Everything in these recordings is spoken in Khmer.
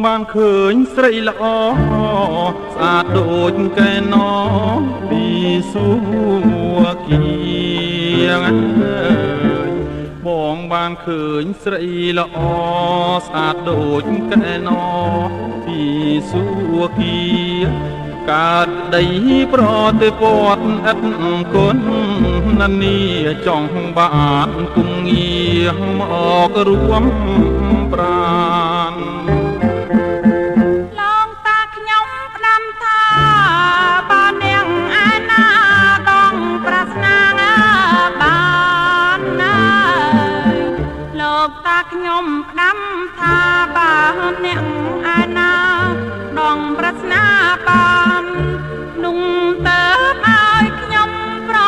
បានឃើញស្រីល្អស្អាតដូចកែណពីសួគីបងបានឃើញស្រីល្អស្អាតដូចកែណពីសួគីកើតដីប្រតិពតឥតគុណណានីចង់បានគុំងារមករួមប្រានឡងតាខ្ញុំផ្ដាំថាបើនាងឯណាដងប្រាថ្នាបានណាលោកតាខ្ញុំផ្ដាំថាបើនាងឯណាដងប្រាថ្នាបានนุ่งเติมឲ្យខ្ញុំប្រ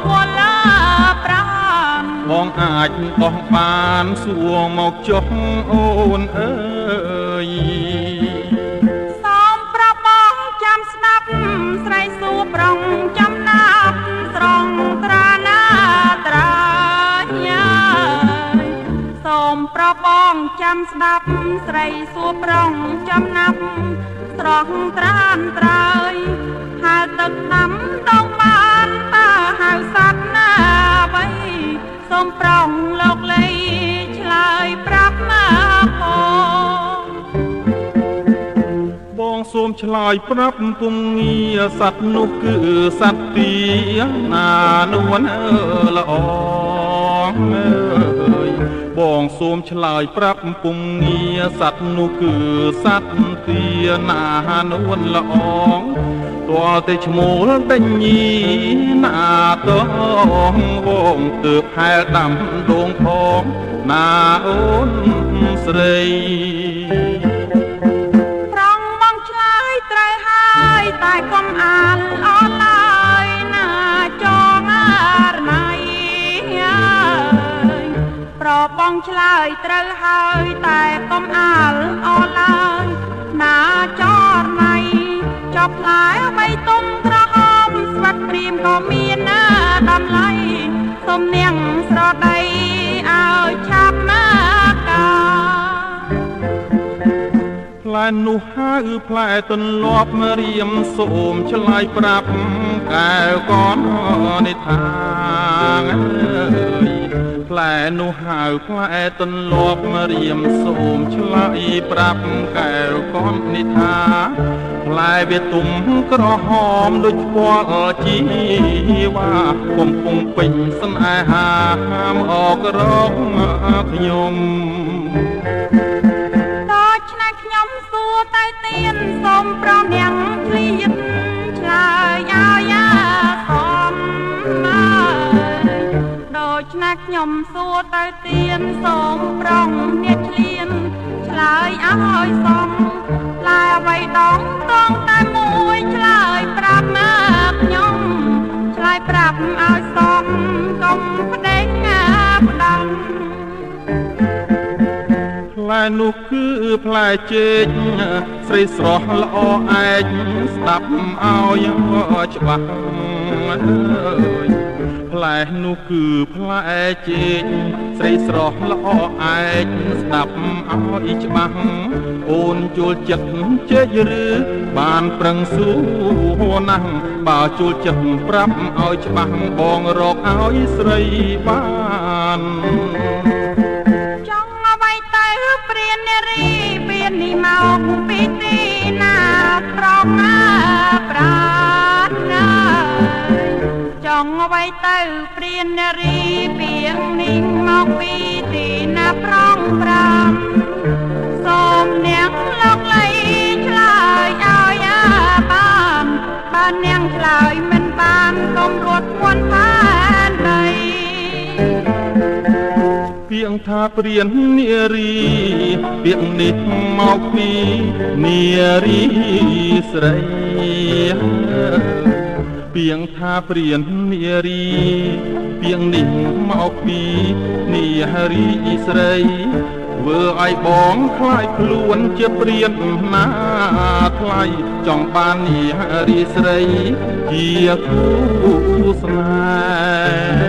គល់ប្រានបងអាចបោះបានសួងមកចុះអូនអើយសូមប្របងចាំស្ដាប់ស្រីសួរប្រុងចំណាប់ស្រងត្រាណាត្រាញ៉ាសូមប្របងចាំស្ដាប់ស្រីសួរប្រុងចំណាប់ស្រងត្រានត្រើយហៅទឹកដាំដងបានតាហៅសត្វណាអ្វីសូមប្រងលោកលីឆ្លើយប្រាប់មកបងសូមឆ្លើយប្រាប់ពុំងារសត្វនោះគឺសត្វទីណានួនល្អបងសូមឆ្លើយប្រាប់ពុំងារសត្វនោះគឺសត្វទីណានួនល្អតើតែឈ្មោះបញីណាតងវងទើបហែលដាំដងផងណាអូនស្រីប្រងបងឆ្លើយត្រូវហើយតែកុំអាលអនឡើយណាចងអរណៃប្របងឆ្លើយត្រូវហើយតែកុំអាលអនឡើយណាចរណៃចប់ផ្លែបីទុំក្រហមស្វាត់ព្រាមក៏មានណាតម្លៃសូមនាងស្រដីឲ្យឆាប់មកកាផ្លែនោះហៅផ្លែទន្លាប់រៀមសូមឆ្លើយប្រាប់កែវកននិថាផ្លែនោះហៅផ្លែទន្លាប់រៀមសូមឆ្លើយប្រាប់កែវកននិថាផ្លែវាទុំក្រហមដូចពណ៌ជីវ៉ាកំពុងពេញស្នេហាហាមអករកខ្ញុំដូច្នេះខ្ញុំសួរទៅទៀនសូមប្រងនាងឆ្លៀតឆ្លើយឲ្យសមដូច្នេះខ្ញុំសួរទៅទៀនសូមប្រងនាងឆ្លៀនឆ្លើយឲ្យសមឡាយអ្វីដងតងតែមួយឆ្លើយប្រាប់មកខ្ញុំឆ្លើយប្រាប់ឲ្យសមកុំផ្ដេញផ្ដាំផ្លែនោះគឺផ្លែចេកស្រីស្រស់ល្អឯកស្ដាប់ឲ្យច្បាស់ផ្លែនោះគឺផ្លែចេកស្រីស្រស់ល្អឯកស្ដាប់ឲ្យច្បាស់អូនជួលចិត្តចេកឬបានប្រឹងសួរណាស់បើជួលចិត្តប្រាប់ឲ្យច្បាស់បងរកឲ្យស្រីបានចង់អ្វីទៅព្រាននារីពៀននេះមកពីទីណាប្រងប្រាថ្នាចង់អ្វីទៅព្រាននារីពៀងនេះមកពីទីណាប្រងប្រាំសូមនាងលោកលីឆ្លើយឲ្យបានបើនាងឆ្លើយមិនបានកុំរត់ពួនផានដីពាក្យថាព្រាននារីពាក្យនេះមកពីនារីស្រីពាក្យថាព្រាននារីពាក្យនេះមកពីនារីស្រីធ្វើឲ្យបងខ្លាចខ្លួនជាព្រានណាថ្លៃចង់បាននារីស្រីជាគូស្នេហ៍